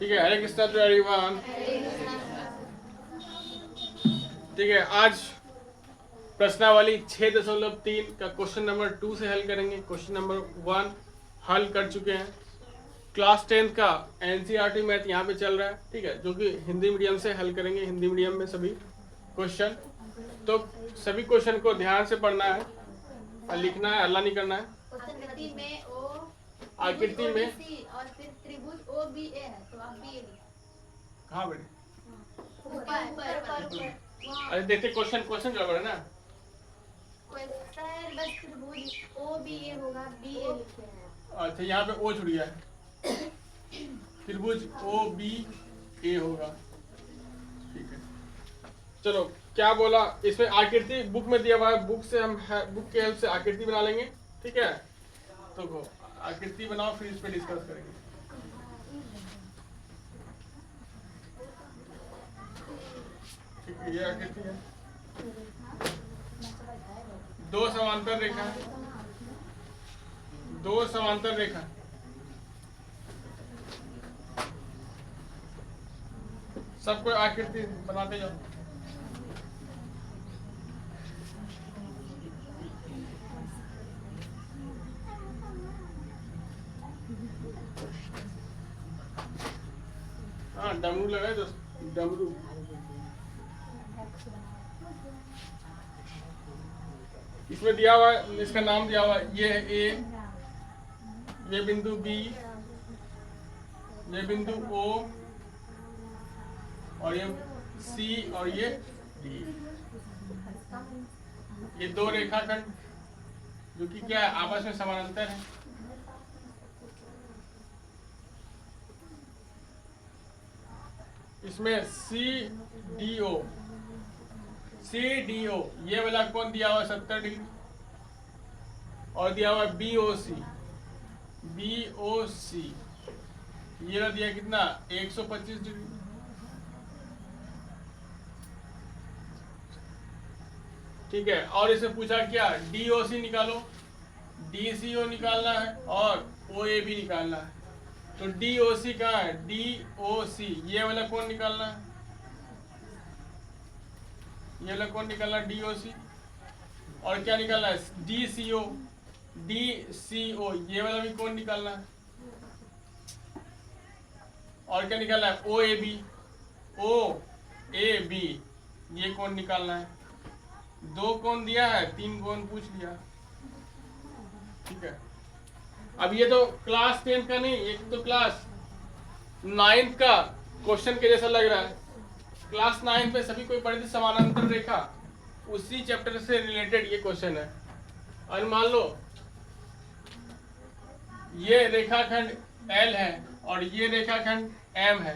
ठीक है, हरे Krishna to everyone. ठीक है, आज प्रश्नावली 6.3 का क्वेश्चन नंबर 2 से हल करेंगे। क्वेश्चन नंबर 1 हल कर चुके हैं। क्लास 10 का एनसीईआरटी मैथ यहाँ पे चल रहा है, ठीक है, जो कि हिंदी मीडियम से हल करेंगे। हिंदी मीडियम में सभी क्वेश्चन, तो सभी क्वेश्चन को ध्यान से पढ़ना है और लिखना है, हल्ला नहीं करना है। आकृति में और फिर त्रिभुज OBA है, तो आप BA कहाँ बेटे? ऊपर। अरे देखते क्वेश्चन गड़बड़ है ना। सर बस त्रिभुज OBA होगा, BA लिखे हैं। अच्छा, यहाँ पे ओ छुट गया है, त्रिभुज OBA होगा। ठीक है, चलो क्या बोला इसमें? आकृति बुक में दिया हुआ है, बुक से हम बुक के हेल्प से आकृति बना लेंगे। ठीक है, तो आकृति बनाओ, फिर इस पे डिस्कस करेंगे। ठीक है, ये आकृति है, दो समांतर रेखा, दो समांतर रेखा, सबको आकृति बनाते जाओ। हाँ, डमरू लगाए दोस्त, डमरू। इसमें दिया हुआ, इसका नाम दिया हुआ, ये है ए, ये बिंदु बी, ये बिंदु ओ, और ये सी, और ये डी। ये दो रेखाखंड जो कि क्या है, आपस में समानांतर है। इसमें CDO ये वाला कोण दिया हुआ 70 डिग्री, और दिया हुआ BOC ये वाला दिया कितना, 125 डिग्री। ठीक है, और इसे पूछा क्या, DOC निकालो, DCO निकालना है और OAB निकालना है। तो DOC कहाँ है, DOC ये वाला कौन निकालना है, ये वाला कौन निकालना है, DOC। और क्या निकालना है, DCO ये वाला भी कौन निकालना है। और क्या निकालना है, OAB ये कौन निकालना है। दो कौन दिया है, तीन कौन पूछ लिया। ठीक है, अब ये तो क्लास 10 का नहीं, एक तो क्लास 9 का क्वेश्चन के जैसा लग रहा है। क्लास 9 पे सभी कोई पढ़ी थी समानांतर रेखा, उसी चैप्टर से रिलेटेड ये क्वेश्चन है। और मान लो ये रेखाखंड L है और ये रेखाखंड M है।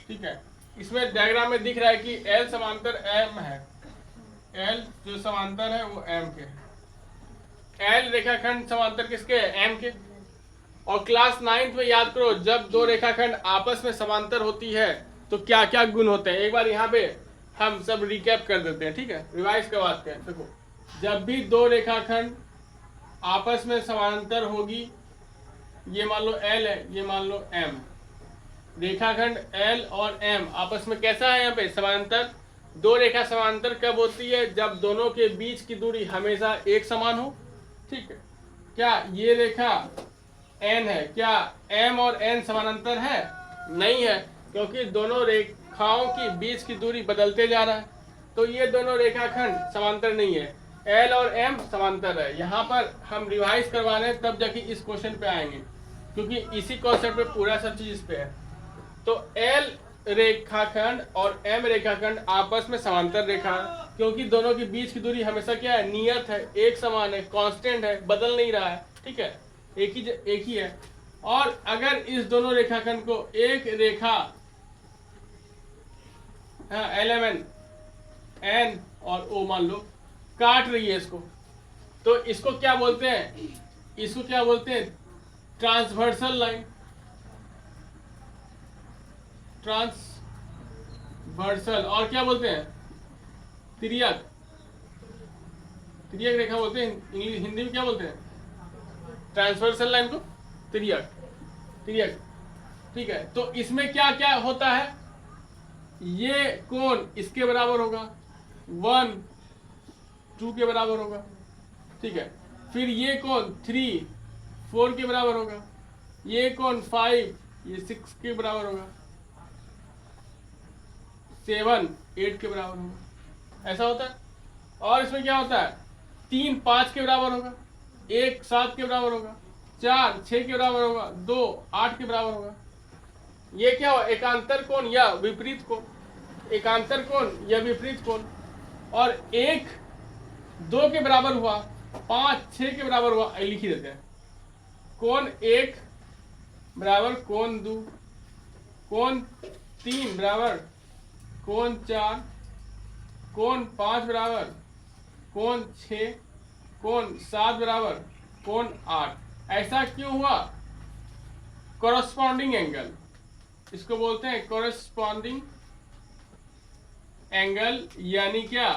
ठीक है, इसमें डायग्राम में दिख रहा है कि L समांतर M है, L जो समांतर है वो M के, L रेखाखंड समांतर किसके है, M के। और क्लास 9 में याद करो, जब दो रेखाखंड आपस में समांतर होती है तो क्या क्या गुण होते हैं, एक बार यहाँ पे हम सब रिकैप कर देते हैं। ठीक है, रिवाइज करवाते हैं। देखो, जब भी दो रेखाखंड आपस में समांतर होगी, ये मान लो L है, ये मान लो M, रेखाखंड L और M आपस में कैसा है, यहाँ पे समांतर। दो रेखा समांतर कब होती है, जब दोनों के बीच की दूरी हमेशा एक समान हो। ठीक है, क्या ये रेखा N है, क्या M और N समानांतर है, नहीं है, क्योंकि दोनों रेखाओं की बीच की दूरी बदलते जा रहा है, तो ये दोनों रेखाखंड समांतर नहीं है। L और M समांतर है। यहाँ पर हम रिवाइज करवा रहे हैं, तब जाके इस क्वेश्चन पे आएंगे, क्योंकि इसी कॉन्सेप्ट पे पूरा सब चीज इस पे है। तो L रेखाखंड और M रेखाखंड आपस में समांतर रेखा, क्योंकि दोनों के बीच की दूरी हमेशा क्या है, नियत है, एक समान है, कांस्टेंट है, बदल नहीं रहा है। ठीक है, एक ही है। और अगर इस दोनों रेखाखंड को एक रेखा LMN N और O मान लो काट रही है इसको, तो इसको क्या बोलते हैं, इसको क्या बोलते हैं, ट्रांसवर्सल लाइन, ट्रांसवर्सल। और क्या बोलते हैं, तिर्यक रेखा बोलते हैं। इंग्लिश हिंदी में क्या बोलते हैं, ट्रांसवर्सल लाइन को तिर्यक। ठीक है, तो इसमें क्या क्या होता है, ये कोण इसके बराबर होगा, 1 2 के बराबर होगा, ठीक है। फिर ये कोण 3 4 के बराबर होगा, ये कोण 5 ये 6 के बराबर होगा, 7 8 के बराबर होगा, ऐसा होता है। और इसमें क्या होता है, 3 5 के बराबर होगा, 1 7 के बराबर होगा, 4 6 के बराबर होगा, 2 8 के बराबर होगा। ये क्या हुआ, एकांतर कोण या विपरीत कोण, एकांतर कोण या विपरीत कोण। और 1 2 के बराबर हुआ, 5 6 के बराबर हुआ, लिख ही देते हैं। कोण 1 बराबर कोण 2, कोण 3 बराबर कोण 4, कोण 5 बराबर कोण 6, कोण 7 बराबर कोण 8। ऐसा क्यों हुआ, कॉरस्पॉन्डिंग एंगल, इसको बोलते हैं कॉरस्पॉन्डिंग एंगल, यानी क्या,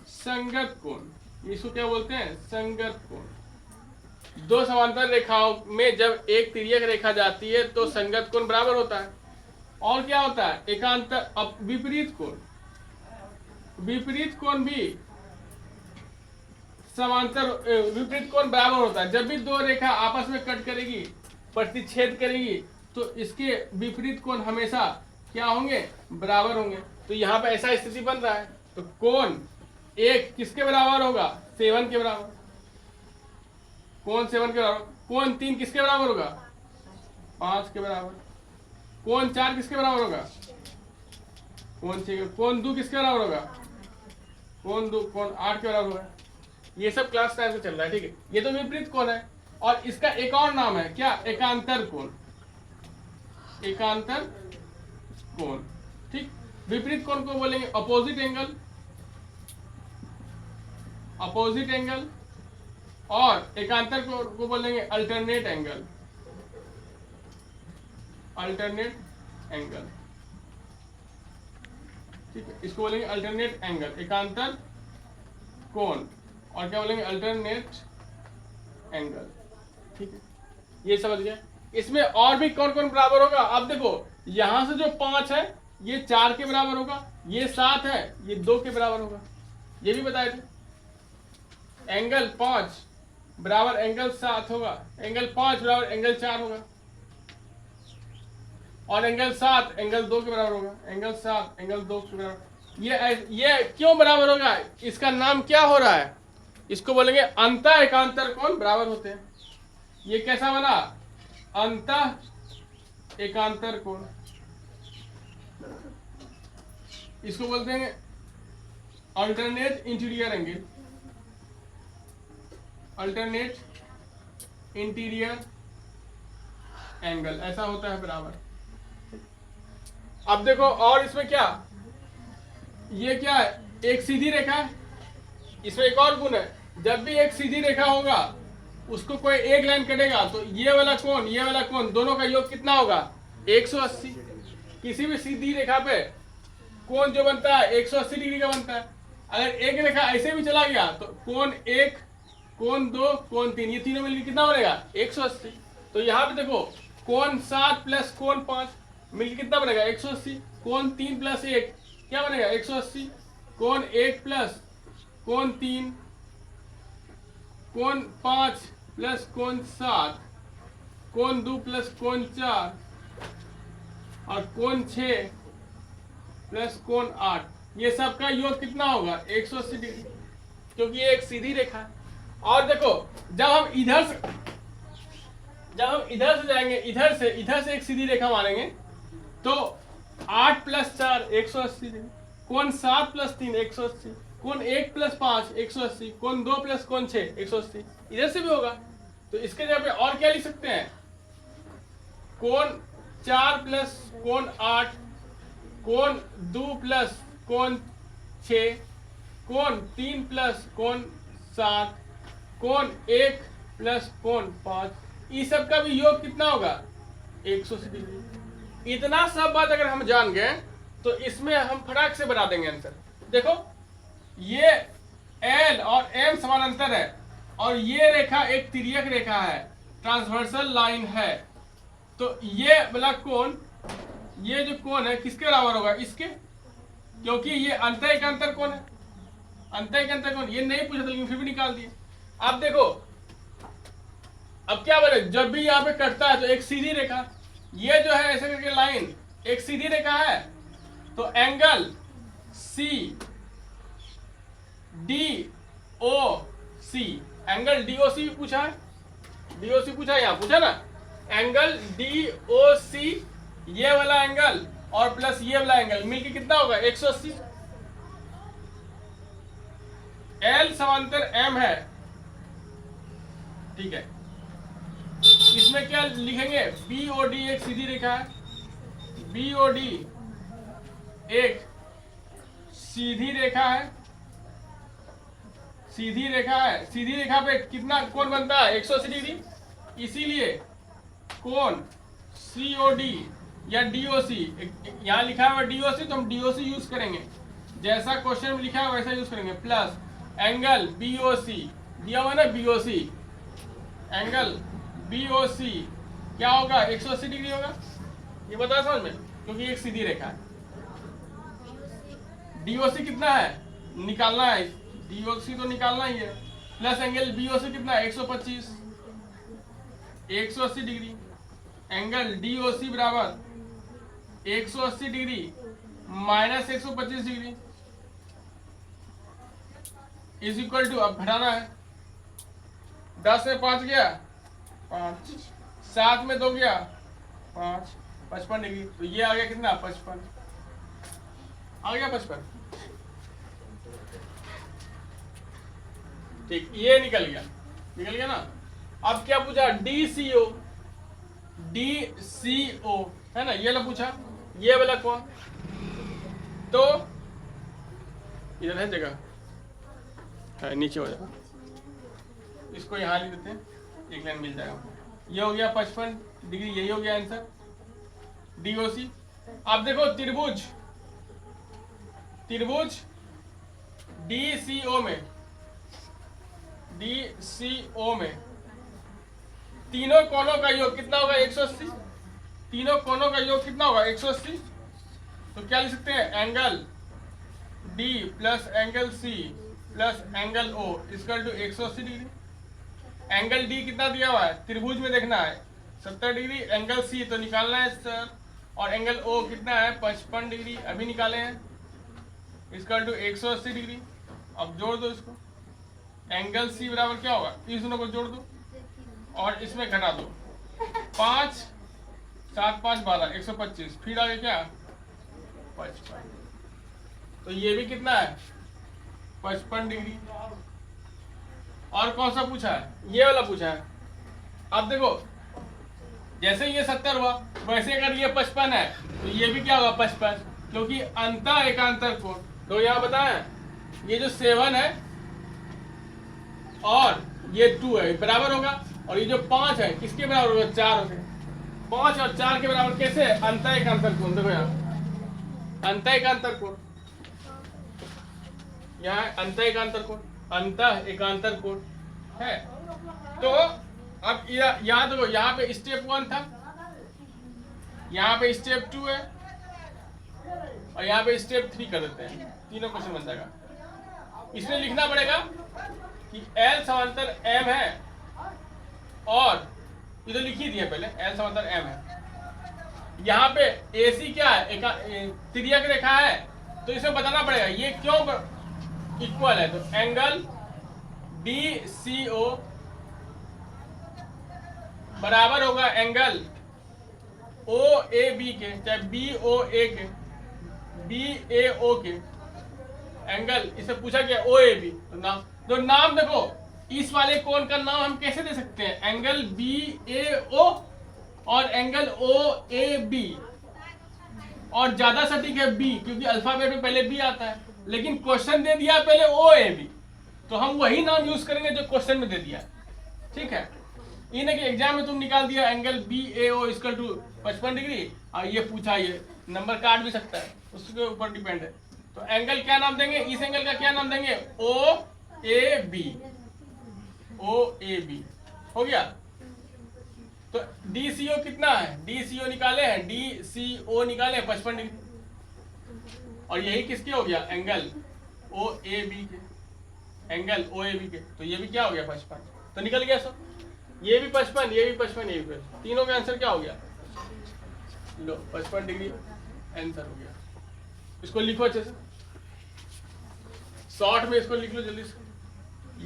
संगत कोण। इसको क्या बोलते हैं, संगत कोण। दो समांतर रेखाओं में जब एक तिर्यक रेखा जाती है तो संगत कोण बराबर होता है। और क्या होता है, एकांतर, अब विपरीत कोण, विपरीत कोण भी समांतर, विपरीत कोण बराबर होता है। जब भी दो रेखा आपस में कट करेगी, प्रतिच्छेद करेगी, तो इसके विपरीत कोण हमेशा क्या होंगे, बराबर होंगे। तो यहाँ पे ऐसा स्थिति बन रहा है, तो कोण 1 किसके बराबर होगा, 7 के बराबर, कोण 7 के बराबर। कोण 3 किसके बराबर होगा, 5 के बराबर। कोण 4 किसके बराबर होगा, कोण 6। कोण 2 किसके बराबर होगा, कोण 2 कोण 8 के बराबर होगा। ये सब क्लास टाइम से चल रहा है, ठीक है। ये तो विपरीत कोण है, और इसका एक और नाम है क्या, एकांतर कोण, एकांतर कोण, ठीक। विपरीत कोण को बोलेंगे अपोजिट एंगल, अपोजिट एंगल, और एकांतर को बोलेंगे अल्टरनेट एंगल, अल्टरनेट एंगल, ठीक है। इसको बोलेंगे अल्टरनेट एंगल, एकांतर कोण, और क्या बोलेंगे, अल्टरनेट एंगल, ठीक है। ये समझ गया। इसमें और भी कौन कौन बराबर होगा, अब देखो यहां से जो 5 है ये 4 के बराबर होगा, ये 7 है ये 2 के बराबर होगा, ये भी बताए थे। एंगल 5 बराबर एंगल 7 होगा, एंगल 5 बराबर एंगल 4 होगा, और एंगल 7 एंगल 2 के बराबर होगा, एंगल 7 एंगल 2 के बराबर। ये क्यों बराबर होगा, इसका नाम क्या हो रहा है, इसको बोलेंगे अंतः एकांतर कोण बराबर होते हैं। ये कैसा बना, अंतः एकांतर कोण, इसको बोलते हैं alternate interior angle, alternate interior angle, ऐसा होता है बराबर। अब देखो और इसमें क्या, ये क्या है, एक सीधी रेखा है। इसमें एक और गुण है, जब भी एक सीधी रेखा होगा उसको कोई एक लाइन कटेगा तो ये वाला कोण, ये वाला कोण, दोनों का योग कितना होगा, 180। किसी भी सीधी रेखा पे कोण जो बनता है 180 डिग्री का बनता है। अगर एक रेखा ऐसे भी चला गया तो कोण 1 कोण 2 कोण 3, ये तीनों मिलकर कितना बनेगा, 180। तो यहाँ पे देखो कोण 7 प्लस कोण 5 मिलकर कितना बनेगा, 180। कोण 3 प्लस 1 क्या बनेगा, 180। कोण 1 प्लस कोण 3, कोण 5 प्लस कोण 7, कोण 2 प्लस कोण 4, और कोण 6 प्लस कोण 8, ये सब का योग कितना होगा, 180 डिग्री, क्योंकि ये एक सीधी रेखा है। और देखो जब हम इधर से जाएंगे, इधर से एक सीधी रेखा मानेंगे तो 8 प्लस 4 180 डिग्री, कोण 7 प्लस 3 180, कोण 1 प्लस 5 180, कोण 2 प्लस कोण 6 180, इधर से भी होगा। तो इसके जगह पे और क्या लिख सकते हैं, कोण 4 प्लस कोण 8, कोण 2 प्लस कोण 6, कोण 3 प्लस कोण 7, कोण 1 प्लस कोण 5, इस सब का भी योग कितना होगा, 180 डिग्री। इतना सब बात अगर हम जान गए तो इसमें हम फटाक से बता देंगे आंसर। देखो ये L और M समानांतर है, और ये रेखा एक तिर्यक रेखा है, ट्रांसवर्सल लाइन है, तो ये वाला कोण, ये जो कोण है किसके बराबर होगा, इसके, क्योंकि ये अंतः एक अंतर कोण है, अंतः एक अंतर कोण। ये नहीं पूछा था लेकिन फिर भी निकाल दिए। अब देखो अब क्या बोले, जब भी यहाँ पे कटता है तो एक सीधी रेखा, ये जो है ऐसे करके लाइन एक सीधी रेखा है, तो एंगल सी डी ओ सी, एंगल डीओसी पूछा है, डीओसी पूछा है, यहाँ पूछा ना, एंगल डीओसी, ये वाला एंगल और प्लस ये वाला एंगल मिलके कितना होगा 180। एल समांतर एम है, ठीक है। इसमें क्या लिखेंगे, बीओडी एक सीधी रेखा है, बीओडी एक सीधी रेखा है, सीधी रेखा है, सीधी रेखा पे कितना कोण बनता है 180 डिग्री, इसीलिए कोण सीओडी या डीओसी, यहाँ लिखा हुआ डीओसी तो हम डीओसी यूज करेंगे, जैसा क्वेश्चन में लिखा है वैसा यूज करेंगे, प्लस एंगल बीओसी दिया हुआ ना, बीओसी एंगल बीओसी क्या होगा 180 डिग्री होगा, ये बता समझ में, क्योंकि एक सीधी रेखा है। डीओसी कितना है निकालना है, डीओसी तो निकालना ही है, प्लस एंगल बीओसी कितना है 125, 180 डिग्री, एंगल डीओसी बराबर 180 degree minus 125 degree is equal to, अब घटाना है, 10 में 5 गया 5, 7 में 2 गया 5, 55 डिग्री, तो ये आ गया कितना 55, आ गया 55, ठीक, ये निकल गया ना। अब क्या पूछा, डीसीओ, डीसीओ है ना, ये वाला पूछा, ये वाला कौन, तो इधर है जगह है, नीचे हो जाएगा, इसको यहाँ लिख देते हैं, एक लाइन मिल जाएगा, ये हो गया 55 डिग्री, यही हो गया आंसर डीओसी। अब देखो त्रिभुज, त्रिभुज डीसीओ में, डीसीओ में तीनों कोणों का योग कितना होगा 180, तीनों कोणों का योग कितना होगा 180, तो क्या लिख सकते हैं, angle D plus angle C plus angle O equal to 180 degree. Angle D कितना दिया हुआ है, त्रिभुज में देखना है 70 डिग्री, एंगल सी तो निकालना है सर, और एंगल ओ कितना है 55 डिग्री, अभी निकाले हैं, इक्वल टू 180 डिग्री। अब जोड़ दो इसको, एंगल सी बराबर क्या होगा, इस दोनों को जोड़ दो और इसमें घटा दो, 5 7 5 12 125, फिर आगे क्या 55, तो ये भी कितना है 55 डिग्री। और कौन सा पूछा है, ये वाला पूछा है। अब देखो जैसे ये 70 हुआ, वैसे अगर ये 55 है तो ये भी क्या होगा 55, क्योंकि अंतः एकांतर कोण, तो यहाँ बताया ये जो 7 है और ये 2 है बराबर होगा, और ये जो 5 है किसके बराबर होगा 4 होगा, 5 और 4 के बराबर कैसे, अंतः एकांतर कोण, देखो यहाँ अंतः एकांतर कोण, यहाँ अंतः एकांतर कोण, अंतः एकांतर कोण है। तो अब यहाँ देखो, यहाँ पे स्टेप 1 था, यहाँ पे स्टेप 2 है, और यहाँ पे स्टेप 3 कर देते हैं, तीनों क्वेश्चन बन जाएगा। इसमें लिखना पड़ेगा कि L समांतर M है, और इधर लिख ही दिया पहले, L समांतर M है, यहाँ पे AC क्या है, तिर्यक रेखा है, तो इसे बताना पड़ेगा ये क्यों इक्वल है, तो एंगल DCO बराबर होगा एंगल OAB के, चाहे BOA के, BAO के एंगल, इसे पूछा गया OAB, तो नाम देखो, इस वाले कोण का नाम हम कैसे दे सकते हैं, एंगल BAO और एंगल OAB, और ज्यादा सटीक है B, क्योंकि अल्फाबेट में पहले B आता है, लेकिन क्वेश्चन दे दिया पहले OAB, तो हम वही नाम यूज करेंगे जो क्वेश्चन में दे दिया, ठीक है। ये ना कि एग्जाम में तुम निकाल दिया angle BAO equal to 55 degree, और ये पूछा, ये नंबर काट भी सकता है, उसके ऊपर डिपेंड है, तो एंगल क्या नाम देंगे, इस एंगल का क्या नाम देंगे OAB, OAB हो गया। तो DCO कितना है? DCO निकाले हैं, DCO निकाले हैं 55 डिग्री। और यही किसके हो गया? एंगल OAB के, एंगल OAB के। तो ये भी क्या हो गया? 55। तो निकल गया सब, ये भी 55, ये भी 55, ये भी 55। तीनों का आंसर क्या हो गया? लो 55 डिग्री आंसर हो गया। इसको लिखो अच्छे से, शॉर्ट में इसको लिख लो जल्दी से।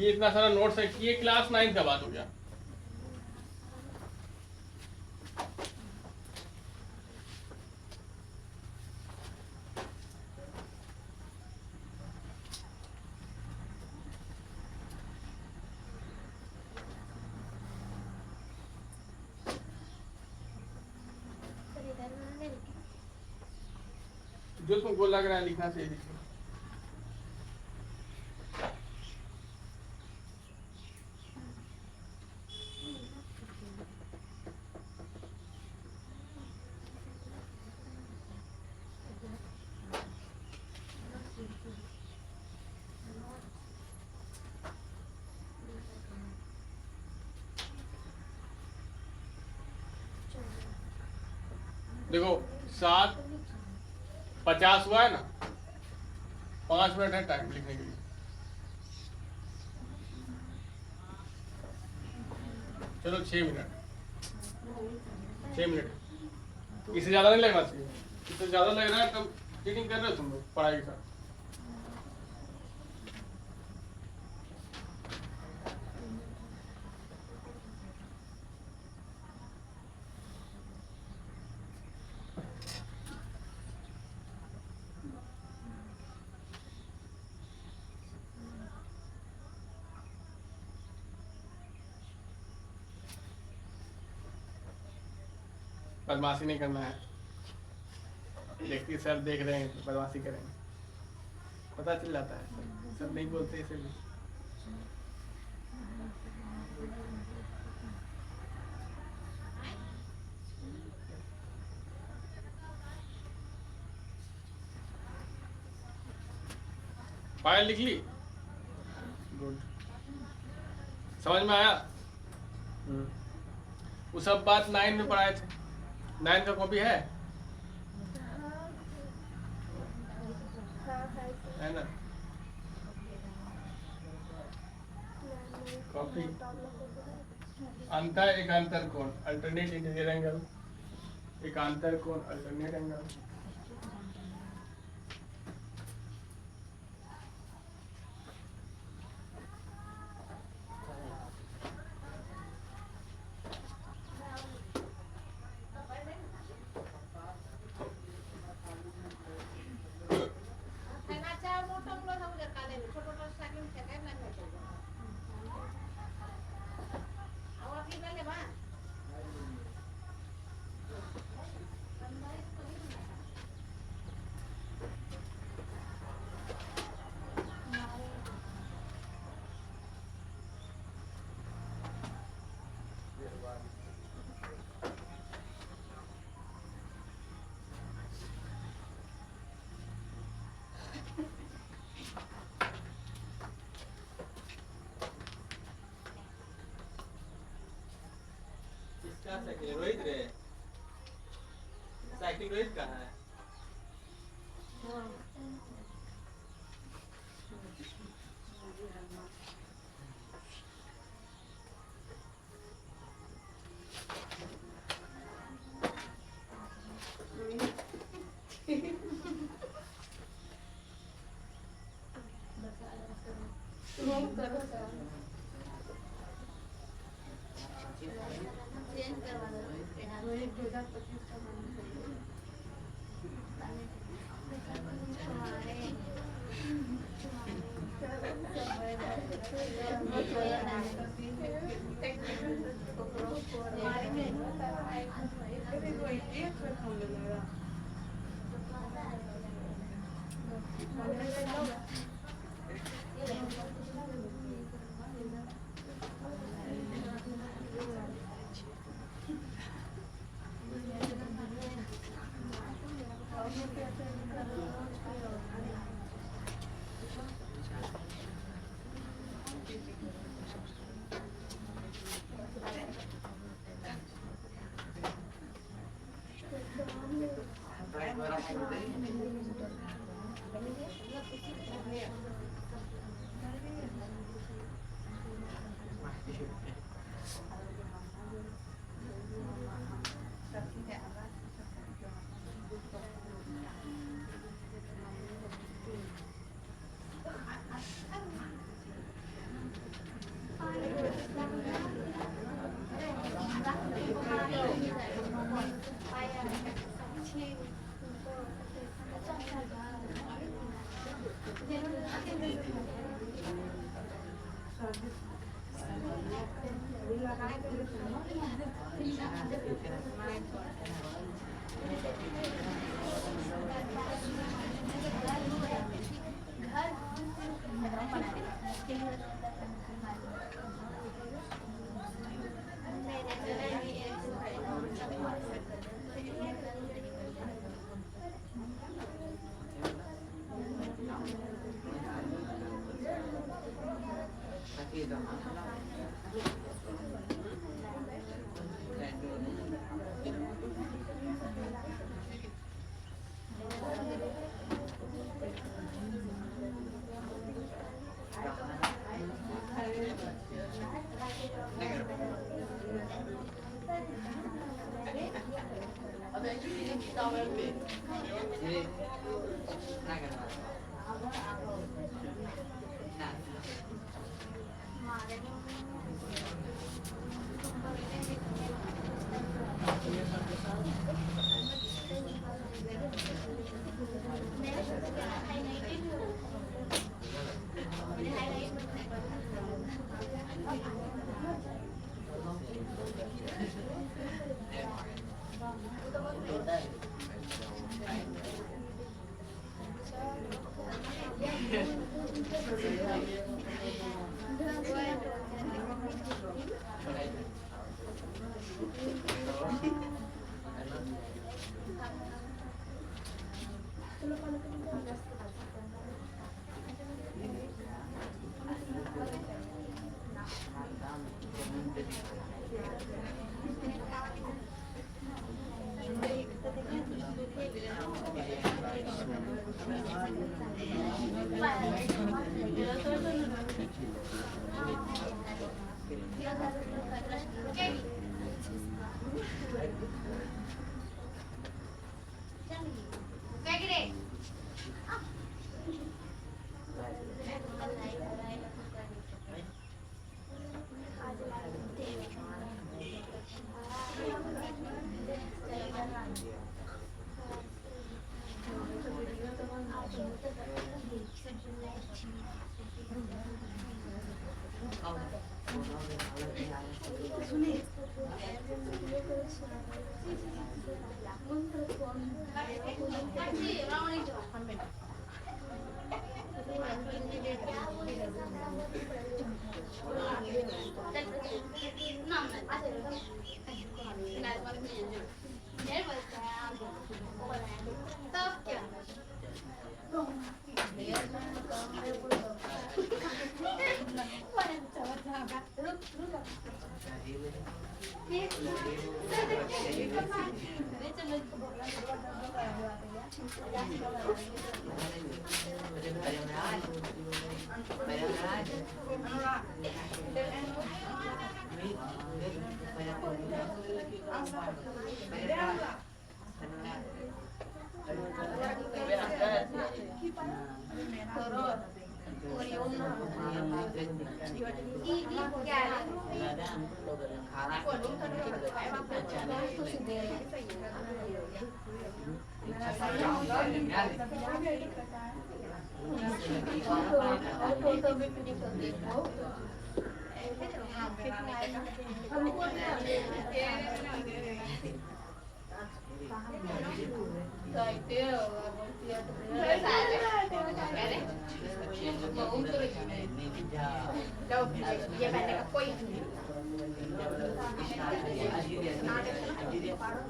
ये इतना सारा नोट्स है, ये क्लास 9 का बात हो गया। सर इधर उन्होंने लिखा। जो तुमको लग रहा है लिखना चाहिए लिखो। देखो 7:50 हुआ है ना, 5 मिनट है टाइम लिखने के लिए। चलो 6 मिनट, 6 मिनट, इससे ज्यादा नहीं लगना चाहिए। इससे ज्यादा लग रहा है तब चीटिंग कर रहे हो तुम लोग पढ़ाई के साथ। बदमाशी नहीं करना है, देखिए सर देख रहे हैं तो बदमाशी करेंगे, पता चल जाता है। सब नहीं बोलते इसे भी। फाइल लिख ली? गुड, समझ में आया? वो सब बात 9 में पढ़ाए थे। 9 का कॉपी है ना? कॉपी अंतर एकांतर कोण, अल्टरनेट इंटीरियर एंगल, एकांतर कोण, अल्टरनेट एंगल। रोहित रे, साइकिल रोहित कहाँ है? चेंज करवा दो।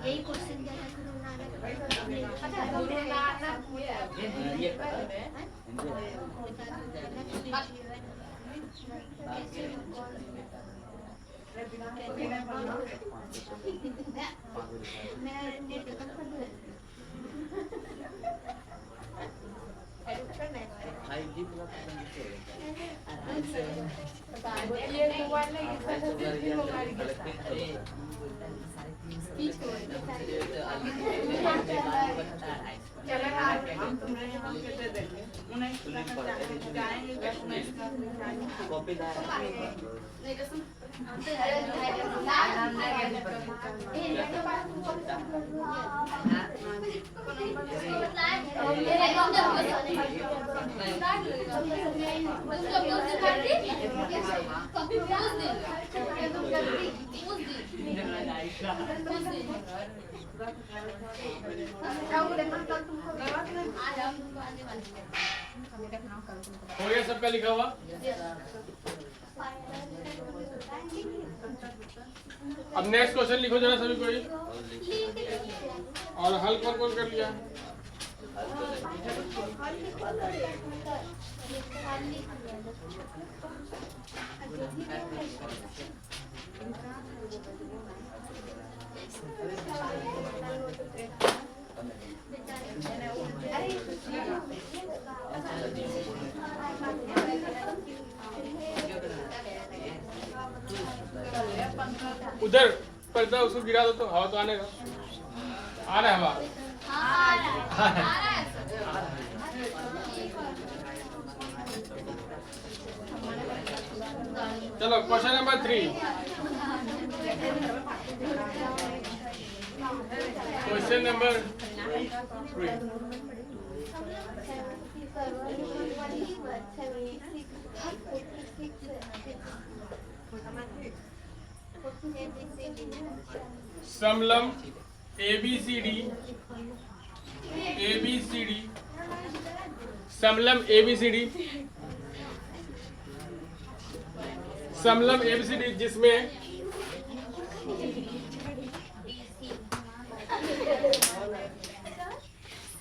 यही क्वेश्चन दिया था गुरु नानक मैं नेट हो गया सबका लिखा हुआ? अब नेक्स्ट क्वेश्चन लिखो जरा सभी कोई। और हल कौन कौन कर लिया? उधर पर्दा उसको गिरा दो तो हवा तो आने दो। आ रहा है हवा? चलो question number 3। Question number 3। समलम ABCD समलम ABCD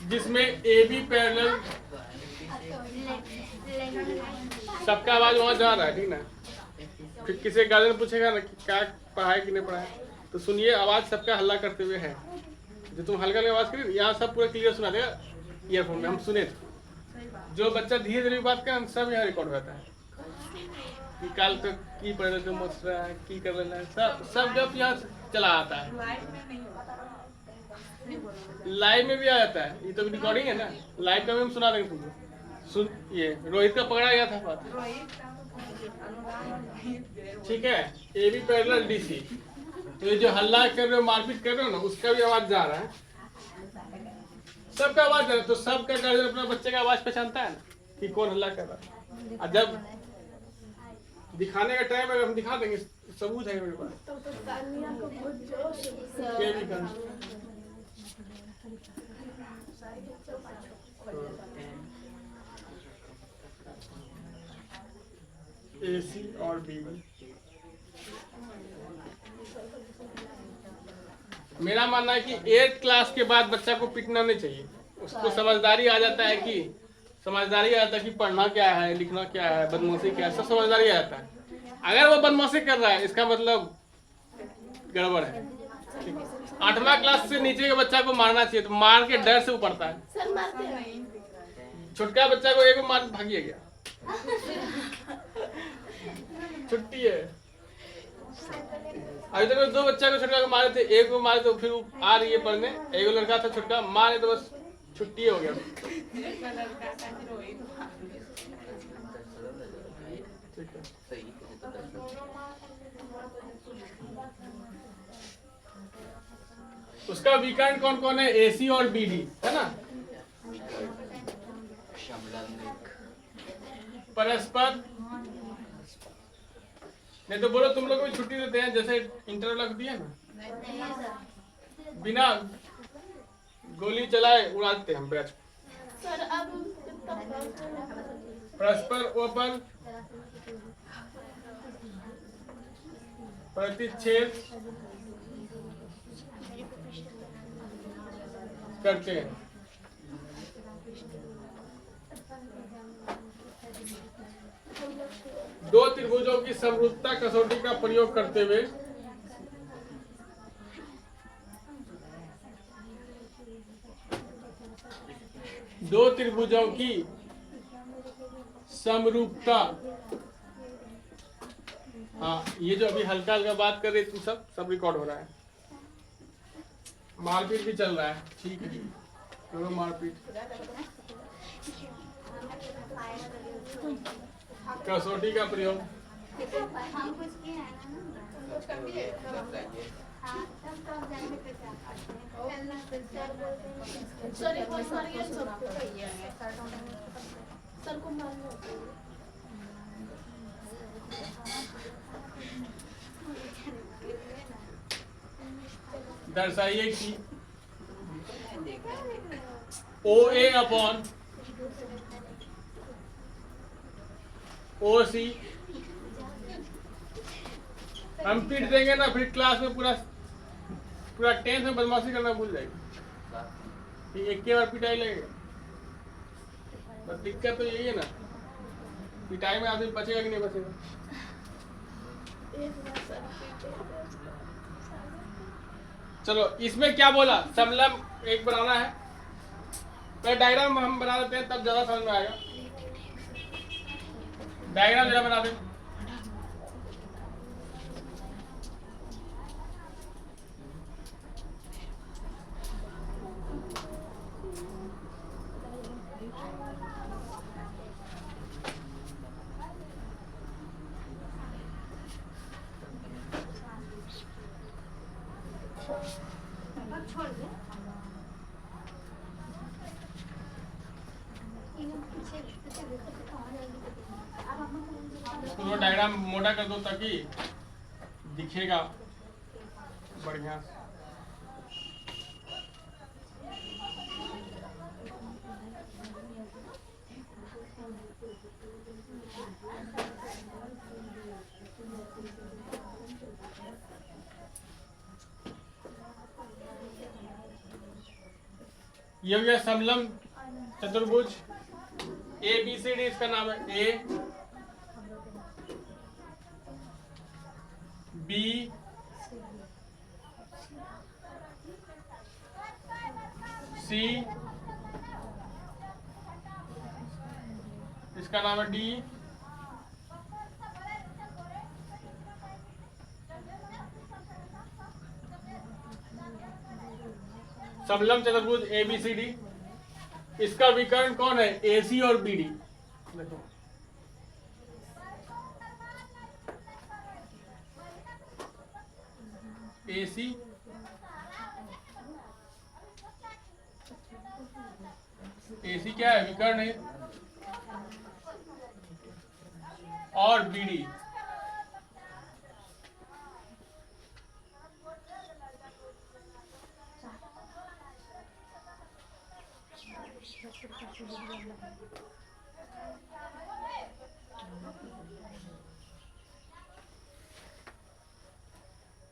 जिसमें AB पैरेलल, सबका आवाज वहां जा रहा है, ठीक ना? फिर किसी गार्जियन पूछेगा ना कि क्या पढ़ाए कि नहीं पढ़ाए, तो सुनिए आवाज सबका हल्ला करते हुए है। जो तुम हल्का में आवाज करिए यहाँ सब पूरा क्लियर सुना देगा ईयरफोन में। हम सुने थे जो बच्चा धीरे धीरे बात कर सब यहाँ रिकॉर्ड होता है कि काल तक की पढ़ रहे मसरा की कर रहे सब जब यहाँ चला आता है। लाइव में भी आ जाता है, ये तो रिकॉर्डिंग है ना, लाइव का भी हम सुना देंगे तुमको। सुन, ये रोहित का पकड़ा गया था बात, ठीक है? AB पैरेलल DC, तो ये जो हल्ला कर रहे हो मारपीट कर रहे हो ना, उसका भी आवाज जा रहा है, सबका आवाज जा रहा है। तो सबका गार्जियन अपना बच्चे का आवाज पहचानता है ना कि कौन हल्ला कर रहा है। और जब दिखाने का टाइम है हम दिखा देंगे, सबूत है मेरे पास। AC और BB, मेरा मानना है कि 8th क्लास के बाद बच्चा को पिटना नहीं चाहिए। उसको समझदारी आ जाता है कि पढ़ना क्या है, लिखना क्या है, बदमाशी क्या है, सब समझदारी आ जाता है। अगर वो बदमाशी कर रहा है इसका मतलब गड़बड़ है। 8वां क्लास से नीचे के बच्चा को मारना चाहिए, तो मार के डर से वो पढ़ता है। छोटका बच्चा को एक मार भागिए गया, छुट्टी है। अभी तक 2 बच्चा को छोटका को मारे थे, एक को मारे तो फिर वो आ रही है पढ़ने, एक लड़का था छोटका, मारे तो बस छुट्टी हो गया। उसका विकर्ण कौन कौन है? AC और BD है ना? परस्पर, नहीं तो बोलो तुम लोग को भी छुट्टी देते हैं जैसे इंटर लग दिया ना, बिना गोली चलाए उड़ाते हम बैच। परस्पर ओपन, प्रतिच्छेद करते हैं। दो त्रिभुजों की समरूपता कसौटी का प्रयोग करते हुए दो त्रिभुजों की समरूपता हाँ, ये जो अभी हल्का हल्का बात कर रहे तुम सब रिकॉर्ड हो रहा है। मारपीट भी चल रहा है, ठीक है, करो मारपीट। कसौटी का प्रयोग हम कुछ किए हैं ना, कुछ कर दिए हाँ, तब जाने पे क्या सर एक बार सर ये सर को मालूम दर्शाइए कि OA अपॉन OC। हम पीट देंगे ना, फिर क्लास में पूरा 10th में बदमाशी करना भूल जाएगी। एक के बार पिटाई लगेगा, बस दिक्कत तो यही है ना, पिटाई में आदमी बचेगा कि नहीं बचेगा। चलो, इसमें क्या बोला, समलम एक बनाना है, तो डायग्राम हम बना लेते हैं, तब ज्यादा समझ में आएगा। डायग्राम जरा बना दें। छोड़ दे पूरा डायग्राम मोटा कर दो ताकि दिखेगा बढ़िया। ये हो गया समलम चतुर्भुज ABCD, इसका नाम है A B C, इसका नाम है D, समलम चतुर्भुज ABCD। इसका विकर्ण कौन है, AC और BD। देखो AC AC क्या है, विकर्ण है, और BD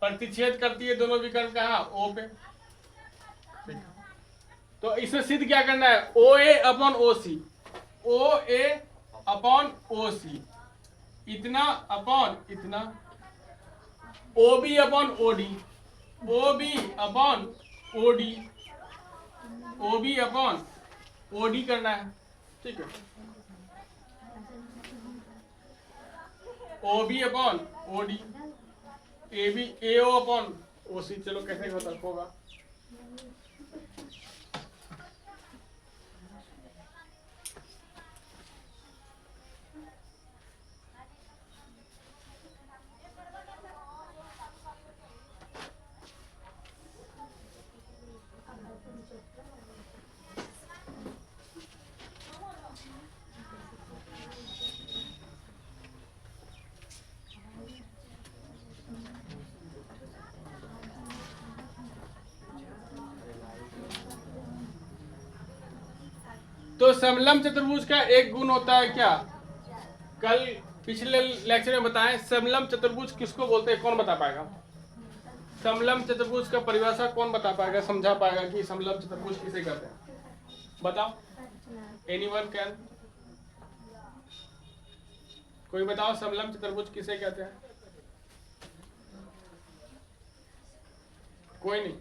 प्रतिच्छेद करती है दोनों विकर्ण कहाँ, O पे। तो इसमें सिद्ध क्या करना है, OA upon OC, OA upon OC, इतना अपॉन इतना, OB upon OD, OB upon OD, OB upon OD करना है, ठीक है, OB upon OD, AB AO upon OC। चलो कैसे होगा, तो समलम चतुर्भुज का एक गुण होता है क्या, कल पिछले लेक्चर में बताएं, समलम चतुर्भुज किसको बोलते हैं, कौन बता पाएगा। समलम चतुर्भुज का परिभाषा कौन बता पाएगा, समझा पाएगा कि समलम चतुर्भुज किसे कहते हैं, बताओ। एनीवन कैन, कोई बताओ समलम चतुर्भुज किसे कहते हैं, कोई नहीं।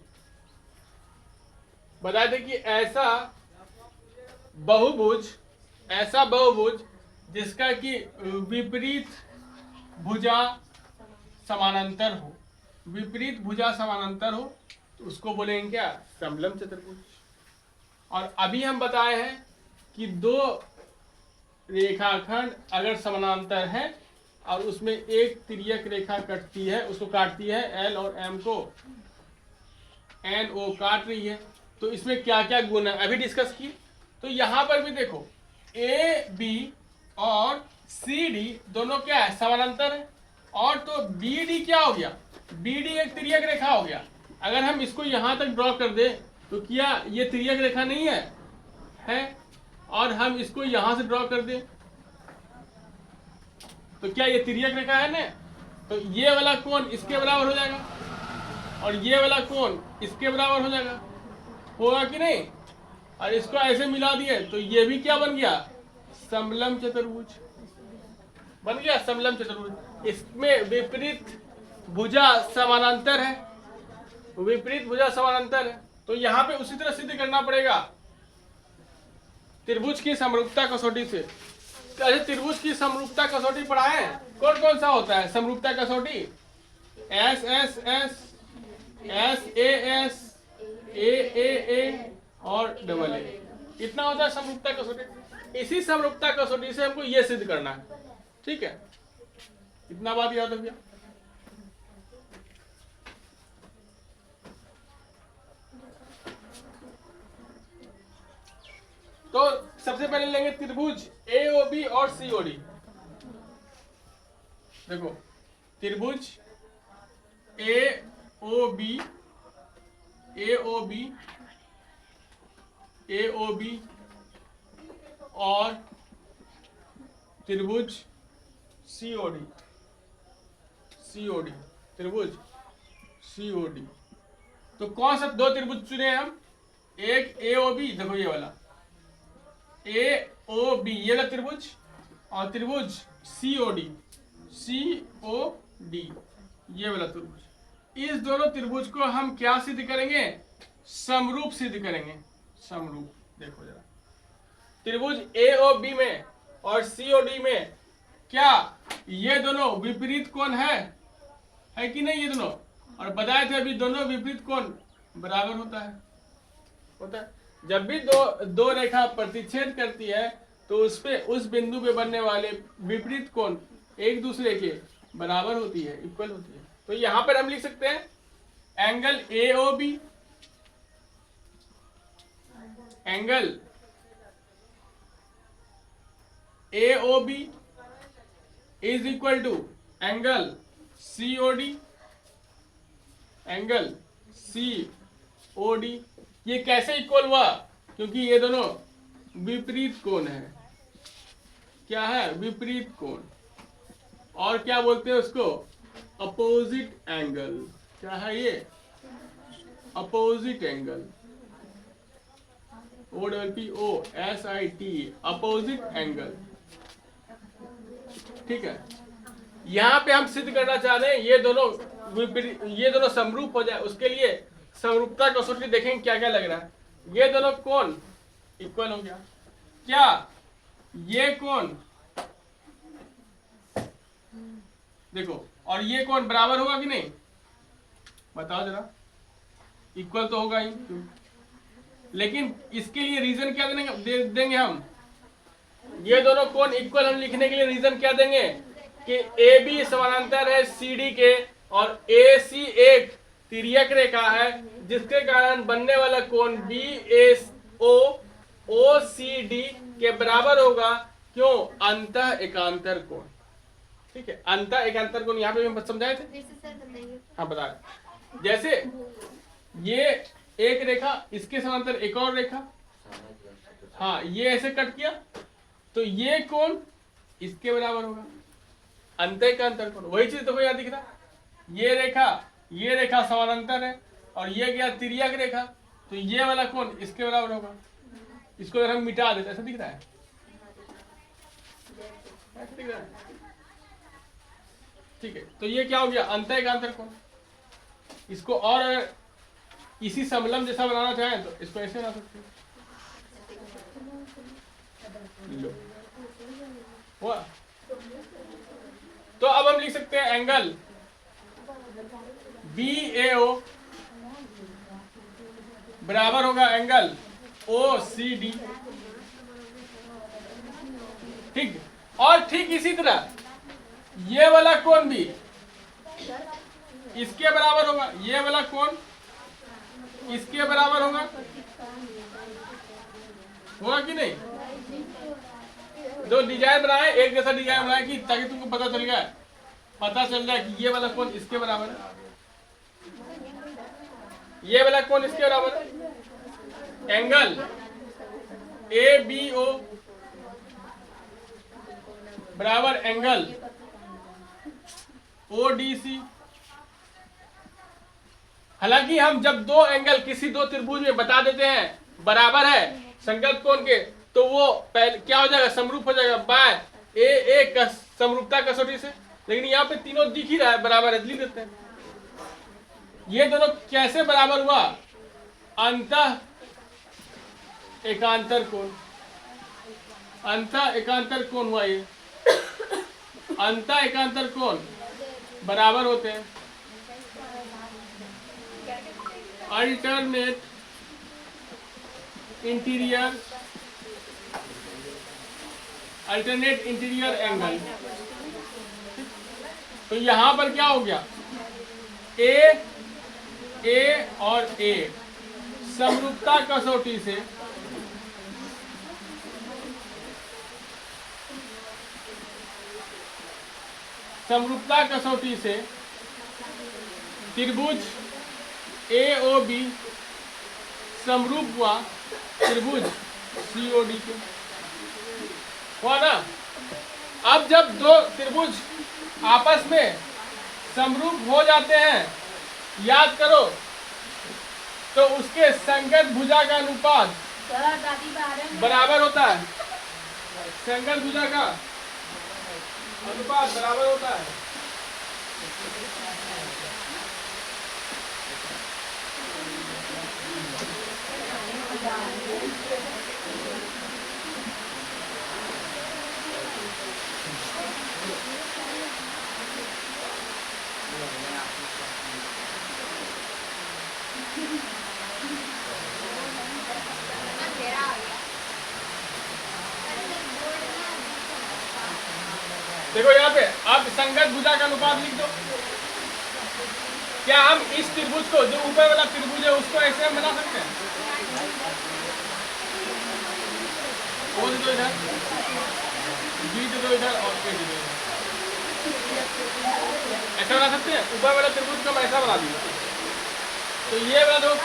बता दे कि ऐसा बहुभुज जिसका कि विपरीत भुजा समानांतर हो, विपरीत भुजा समानांतर हो, तो उसको बोलेंगे क्या? समलंब चतुर्भुज। और अभी हम बताए हैं कि दो रेखाखंड अगर समानांतर है और उसमें एक तिर्यक रेखा कटती है, उसको काटती है, एल और एम को एन ओ काट रही है, तो इसमें क्या क्या गुण है अभी डिस्कस की। तो यहां पर भी देखो ए बी और सी डी दोनों क्या है? समानांतर है। और तो बी डी क्या हो गया? बी डी एक तिर्यक रेखा हो गया। अगर हम इसको यहां तक ड्रॉ कर दे तो क्या ये तिर्यक रेखा नहीं है? है। और हम इसको यहां से ड्रॉ कर दे तो क्या ये तिर्यक रेखा है ना? तो ये वाला कोण इसके बराबर हो जाएगा और ये वाला कोण इसके बराबर हो जाएगा, होगा कि नहीं? और इसको ऐसे मिला दिए तो ये भी क्या बन गया? समलंब चतुर्भुज बन गया, समलंब चतुर्भुज। इसमें विपरीत भुजा समानांतर है, विपरीत भुजा समानांतर है, तो यहां पे उसी तरह सिद्ध करना पड़ेगा त्रिभुज की समरूपता कसौटी से। अच्छा, त्रिभुज की समरूपता कसौटी पढ़ाए, कौन कौन सा होता है समरूपता कसौटी? S S S, S A A और डबल ए, इतना होता है समरूपता कसौटी। इसी समरूपता कसौटी से हमको ये सिद्ध करना है, ठीक है? इतना बात याद हो गया। तो सबसे पहले लेंगे त्रिभुज एओबी और सीओडी। देखो त्रिभुज एओबी और त्रिभुज सीओडी, त्रिभुज सीओडी। तो कौन सा दो त्रिभुज चुने हम? एक एओबी, देखो ये वाला एओबी, ये वाला त्रिभुज, और त्रिभुज सीओडी, ये वाला त्रिभुज। इस दोनों त्रिभुज को हम क्या सिद्ध करेंगे? समरूप सिद्ध करेंगे, समरूप। देखो जरा, त्रिभुज एओबी में और सीओडी में क्या ये दोनों विपरीत कोण है कि नहीं? ये दोनों, और बताए थे अभी दोनों विपरीत कोण बराबर होता है। जब भी दो रेखा प्रतिच्छेद करती है तो उस बिंदु पे बनने वाले विपरीत कोण एक दूसरे के बराबर होती है, इक्वल होती है। तो यहां पर हम लिख सकते हैं angle AOB, angle AOB is equal to angle COD, angle COD. ये कैसे इक्वल हुआ? क्योंकि ये दोनों विपरीत कोण है। क्या है? विपरीत कोण। और क्या बोलते हैं उसको? Opposite angle. क्या है ये? Opposite angle, OPPOSIT, opposite angle. ठीक है, यहां पे हम सिद्ध करना चाह रहे हैं ये दोनों समरूप हो जाए, उसके लिए समरूपता कसौटी देखेंगे क्या क्या लग रहा है। ये दोनों कोण इक्वल हो गया, क्या ये कोण देखो, और ये कोण बराबर होगा कि नहीं? बताओ जरा, इक्वल तो होगा ही। लेकिन इसके लिए रीजन क्या देंगे हम? ये दोनों कोण इक्वल हम लिखने के लिए रीजन क्या देंगे कि ए बी समानांतर है सी डी के और ए सी एक तिर्यक रेखा है, जिसके कारण बनने वाला कोण B S O C D के बराबर होगा। क्यों? अंतः एकांतर कोण। ठीक है, अंतः एकांतर कोण यहाँ पे हम समझाए थे। हाँ बता रहे, जैसे ये एक रेखा, इसके समांतर एक और रेखा, हाँ ये ऐसे कट किया तो ये कोण इसके बराबर होगा, अंतः एकांतर कोण। वही चीज देखो यहाँ दिख रहा, ये रेखा समानांतर है और ये गया तिर्यक रेखा, तो ये वाला कोण इसके बराबर होगा। इसको अगर हम मिटा देते, ऐसा दिख रहा है, ऐसा दिख रहा है। ठीक है, तो ये क्या हो गया? अंतः एकांतर कोण। इसको और अगर इसी समलंब जैसा बनाना चाहें तो इसको ऐसे बना सकते हैं। लो हुआ। तो अब हम लिख सकते हैं एंगल BAO बराबर होगा एंगल OCD। ठीक, और ठीक इसी तरह ये वाला कोण भी इसके बराबर होगा, ये वाला कोण इसके बराबर होगा कि नहीं? दो डिजाइन बनाए, एक जैसा डिजाइन बनाए कि ताकि तुमको पता चल जाए कि ये वाला कोण इसके बराबर है, ये वाला कोण इसके बराबर है। एंगल ABO बराबर एंगल ODC। हालांकि हम जब दो एंगल किसी दो त्रिभुज में बता देते हैं बराबर है संगत कोण के, तो वो पहले क्या हो जाएगा, समरूप हो जाएगा बाय A समरूपता कसौटी से। लेकिन यहाँ पे तीनों दिख ही रहा है बराबर है, लिख देते हैं। ये दोनों कैसे बराबर हुआ? अंतः एकांतर कोण, अंतः एकांतर कोण हुआ। ये अंतः एकांतर कोण बराबर होते हैं अल्टरनेट इंटीरियर एंगल। तो यहां पर क्या हो गया, ए और ए समरूपता कसौटी से त्रिभुज AOB समरूप हुआ त्रिभुज COD के, हुआ ना। अब जब दो त्रिभुज आपस में समरूप हो जाते हैं, याद करो, तो उसके संगत भुजा का अनुपात बराबर होता है, संगत भुजा का अनुपात बराबर होता है। देखो यहाँ पे अब संगत भुजा का अनुपात लिख दो। क्या हम इस त्रिभुज को, जो ऊपर वाला त्रिभुज है, उसको ऐसे हम बना सकते हैं? O दे दो इधर, B दे दो इधर और A दे दो इधर, ऐसा बना सकते हैं। ऊपर वाला त्रिभुज को हम ऐसा बना दिए, तो ये वाला देखो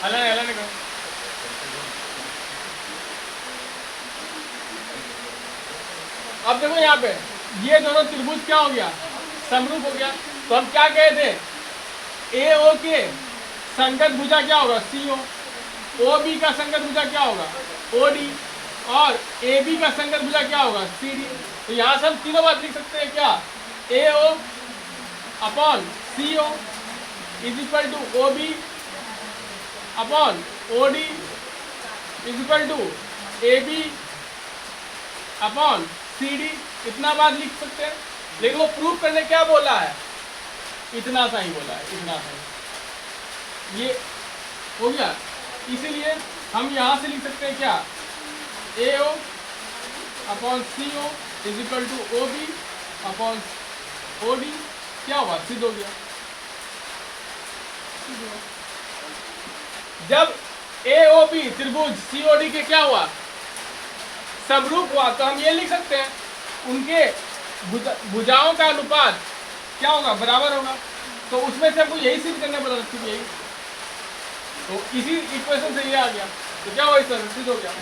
अलग अलग। अब देखो यहाँ पे ये दोनों त्रिभुज क्या हो गया, समरूप हो गया। तो हम क्या कहे थे, AO के संगत भुजा क्या होगा, CO, OB का संगत भुजा क्या होगा, OD, और AB का संगत भुजा क्या होगा, CD। तो यहाँ से हम तीनों बात लिख सकते हैं क्या, AO upon CO is equal to OB upon OD is equal to AB upon CD। इतना बात लिख सकते हैं, लेकिन वो प्रूव करने क्या बोला है, इतना सा ही बोला है, इतना सा ही। ये हो गया, इसीलिए हम यहाँ से लिख सकते हैं क्या, AO upon CO is equal to OB upon OD। क्या हुआ, सिद्ध हो गया। जब AOB त्रिभुज COD के क्या हुआ, समरूप हुआ, तो हम ये लिख सकते हैं उनके भुजाओं का अनुपात क्या होगा, बराबर होगा। तो उसमें से हमको यही सिद्ध करना पड़ा, यही। तो इसी इक्वेशन से ये आ गया, तो क्या हुआ, इस तरह सिद्ध हो गया।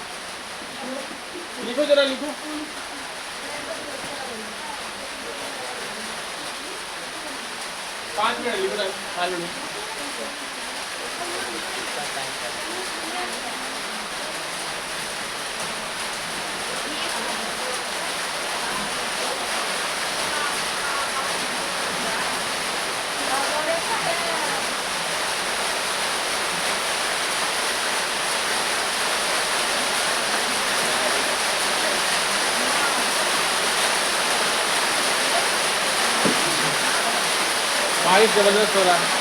लिखो जरा, लिखो। पाँच मिनट लिखो, 5 मिनट। बारिश जबरदस्त हो रहा है।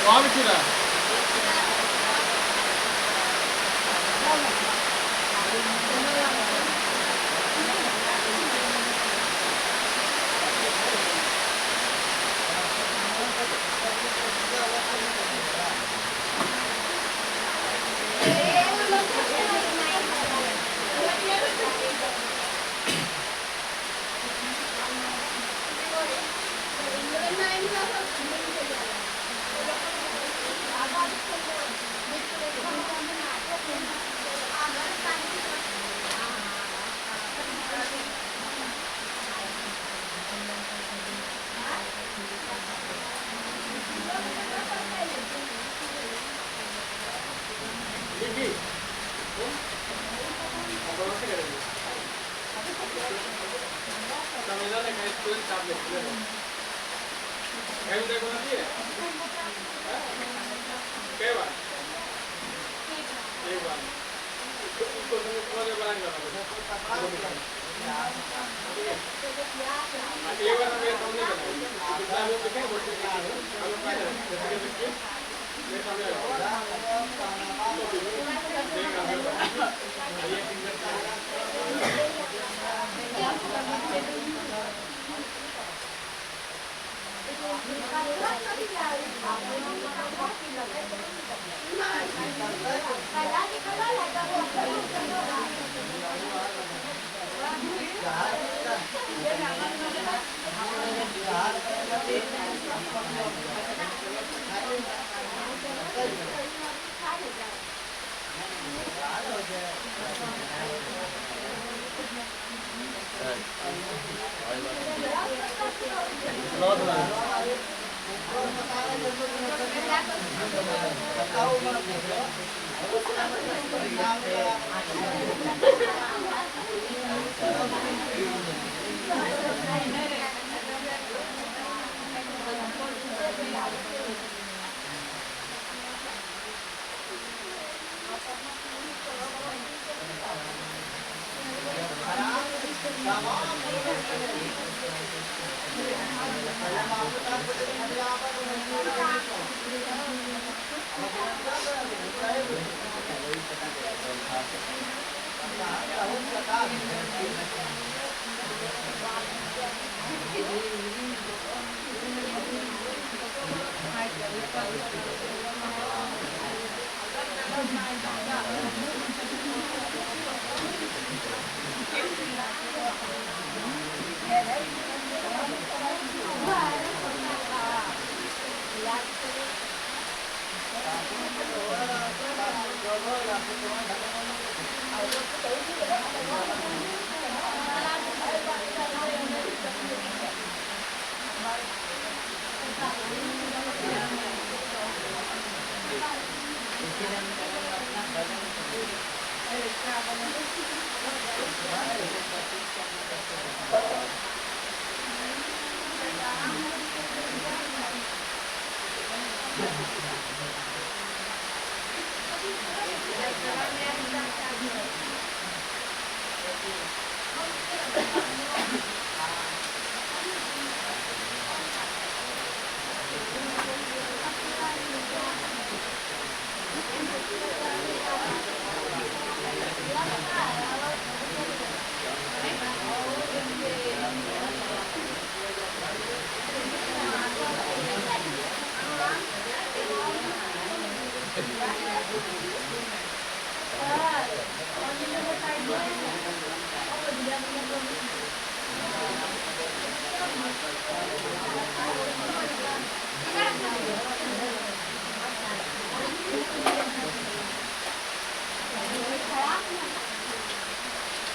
वहाँ भी चिरा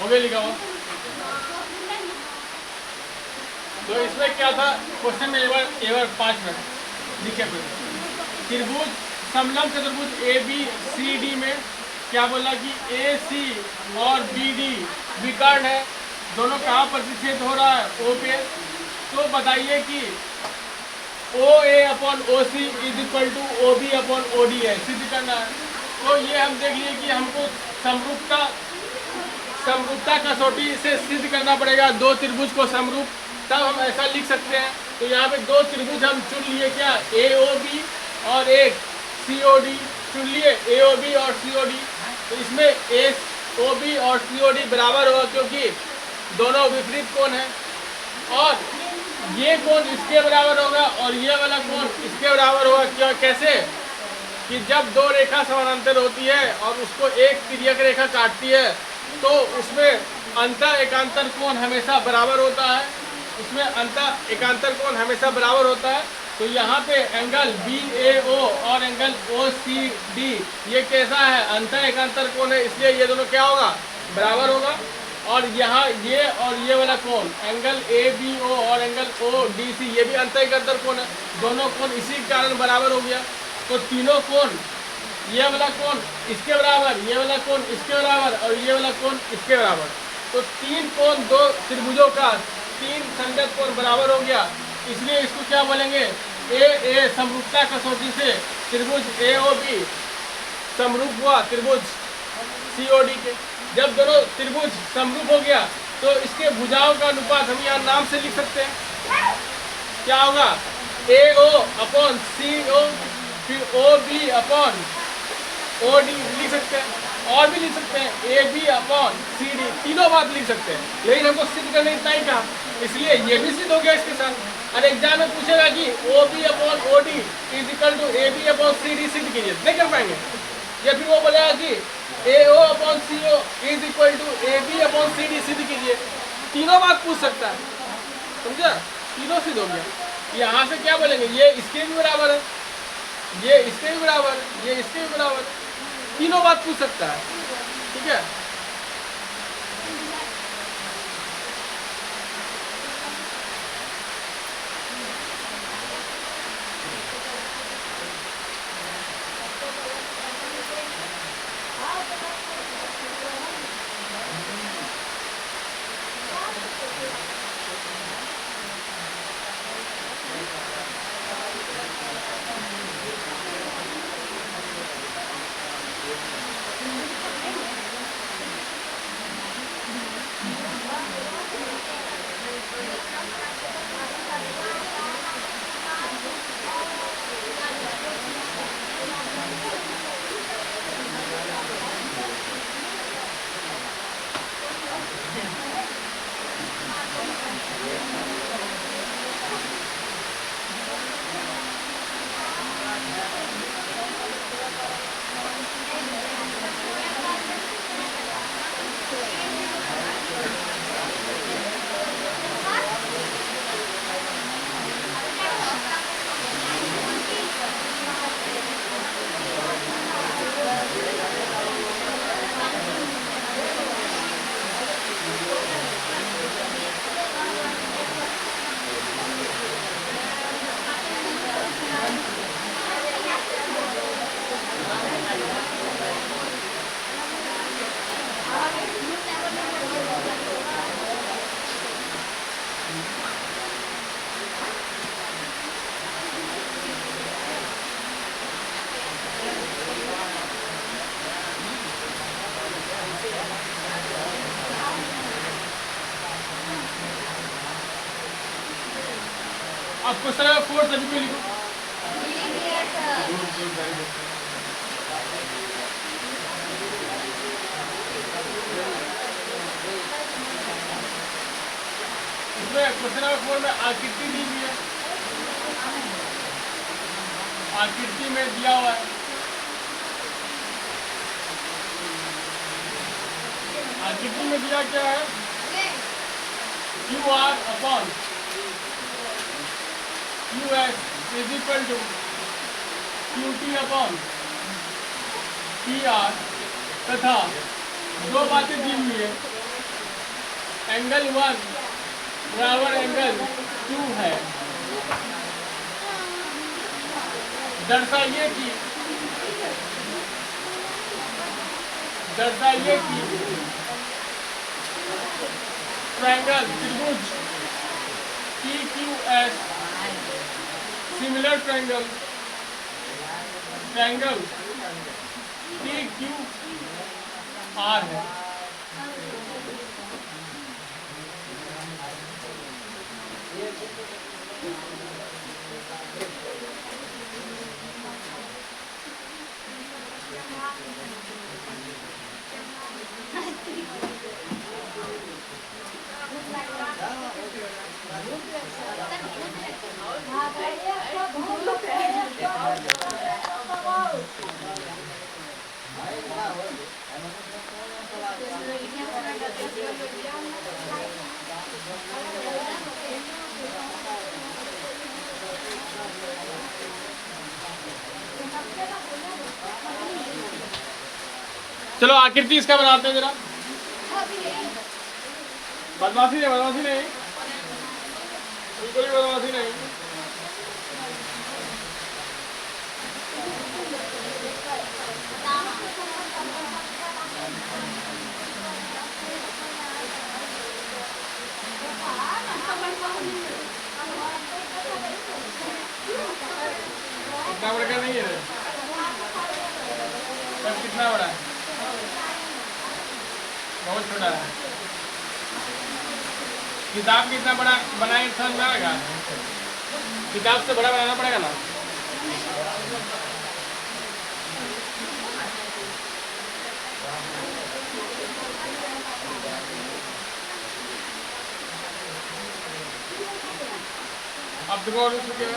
हो गया लिखा हुआ। तो इसमें क्या था क्वेश्चन में, एक बार 5 मिनट लिखे फिर। त्रिभुज समलंब चतुर्भुज ए बी सी डी में क्या बोला कि ए सी और बी डी विकर्ण है, दोनों कहाँ प्रतिच्छेद हो रहा है, ओ पे। तो बताइए कि O A upon O C is equal to O B upon O D है, सिद्ध करना है। तो ये हम देख लिए कि हमको समरूपता कसौटी से सिद्ध करना पड़ेगा, दो त्रिभुज को समरूप, तब हम ऐसा लिख सकते हैं। तो यहाँ पे दो त्रिभुज हम चुन लिए, क्या, ए ओ बी और एक सी ओ डी चुन लिए, ए ओ बी और सी ओ डी। तो इसमें ए ओ बी और सी ओ डी बराबर होगा, क्योंकि दोनों विपरीत कोण है, और ये कोण इसके बराबर होगा और ये वाला कोण इसके बराबर होगा। क्यों, कैसे कि जब दो रेखा समानांतर होती है और उसको एक तिर्यक रेखा काटती है, तो उसमें अंतर एकांतर कोण हमेशा बराबर होता है, उसमें अंतर एकांतर कोण हमेशा बराबर होता है। तो यहाँ पे एंगल बी ए ओ और एंगल ओ सी डी ये कैसा है, अंतर एकांतर कोण है, इसलिए ये दोनों क्या होगा, बराबर होगा। और यहाँ ये और ये वाला कोण एंगल ए बी ओ और एंगल ओ डी सी ये भी अंतर एकांतर कोण है, दोनों कोण इसी के कारण बराबर हो गया। तो तीनों कोण, ये वाला कोण इसके बराबर, ये वाला कोण इसके बराबर और ये वाला कोण इसके बराबर, तो तीन कोण दो त्रिभुजों का तीन संगत कोण बराबर हो गया। इसलिए इसको क्या बोलेंगे, ए समरूपता कसौटी से त्रिभुज ए ओ बी समरूप हुआ त्रिभुज सी ओ डी के। जब दोनों त्रिभुज समरूप हो गया तो इसके भुजाओं का अनुपात हम यहाँ नाम से लिख सकते हैं, क्या होगा, ए ओ अपॉन सी ओ, फिर O B upon O D लिख सकते हैं, और भी लिख सकते हैं A B upon C D, तीनों बात लिख सकते हैं। लेकिन हमको सिद्ध करने इतना ही कहा, इसलिए ये भी सिद्ध हो गया इसके साथ। और एग्जाम में पूछेगा कि O B upon O D is equal to A B upon C D सिद्ध कीजिए, नहीं कर पाएंगे। या फिर वो बोलेगा कि A O upon C O is equal to A B upon C D सिद्ध कीजिए, तीनों बात पूछ सकता है, समझा, तीनों सिद्ध हो गया। यहाँ से क्या बोलेंगे, ये इसके भी बराबर है, ये इसके भी बराबर, ये इसके भी बराबर, तीनों बात पूछ सकता है, ठीक है। अब क्वेश्चन नंबर 4 सभी को लिखो। इसमें क्वेश्चन नंबर 4 में आकृति दी हुई है, आकृति में दिया हुआ है, आकृति में दिया क्या है, QR upon QS is equal to QT upon PR तथा दो बातें दी हुई है, एंगल 1 बराबर एंगल 2 है। दर्शाइए कि ट्रायंगल त्रिभुज PQS सिमिलर ट्रायंगल PQR है। चलो आकृति इसका बनाते हैं जरा। बदमाशी नहीं, बिल्कुल भी बदमाशी नहीं। इतना बड़ा नहीं है, तब कितना बड़ा है, बहुत छोटा है। किताब कितना बड़ा बनाए समझ में आएगा, किताब से बड़ा बनाना पड़ेगा ना। अब देखो और क्या है,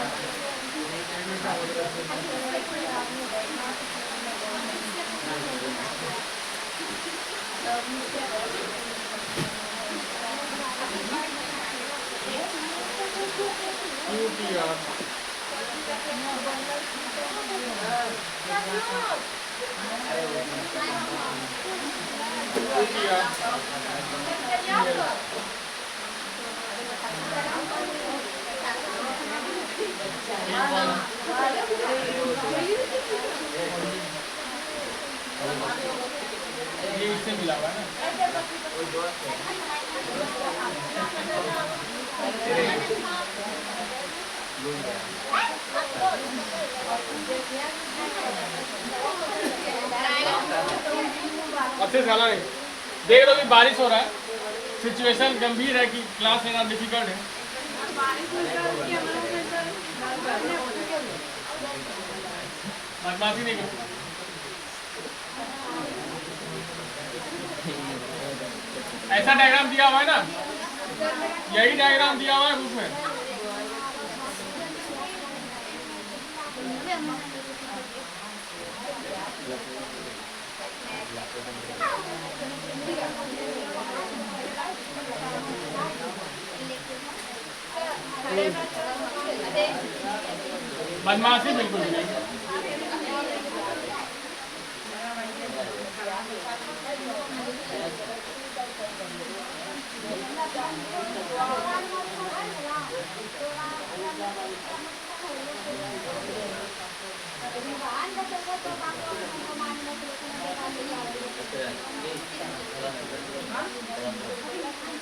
ये इससे मिला हुआ है ना। अच्छे साला नहीं देख लो, अभी बारिश हो रहा है, सिचुएशन गंभीर है कि क्लास लेना डिफिकल्ट है। बदमाशी नहीं करो। ऐसा डायग्राम दिया हुआ है ना, यही डायग्राम दिया हुआ है बुक में। बदमाशी बिल्कुल नहीं।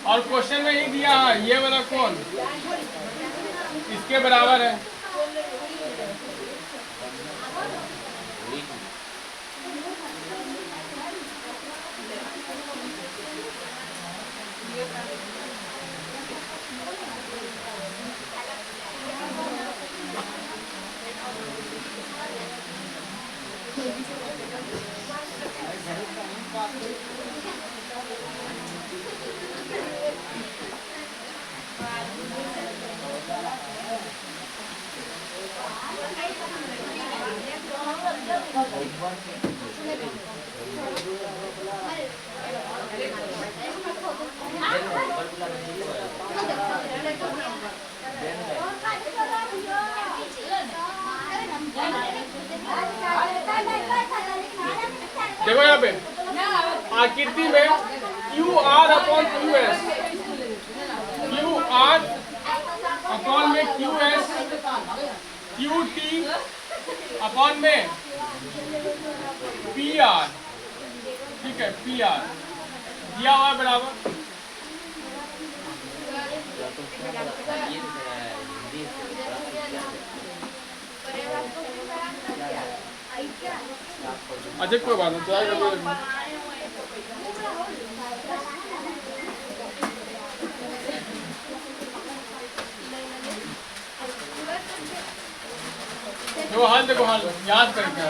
और क्वेश्चन में ही दिया है ये वाला कोण इसके बराबर है। देखो यहाँ पे आकृति में Q R upon Q S, Q R upon में Q S, Q T upon में पी आर, ठीक है, पी आर दिया हुआ है बराबर। अच्छा कोई बात नहीं, ट्राई करके देखो हाल, देखो हाल याद करके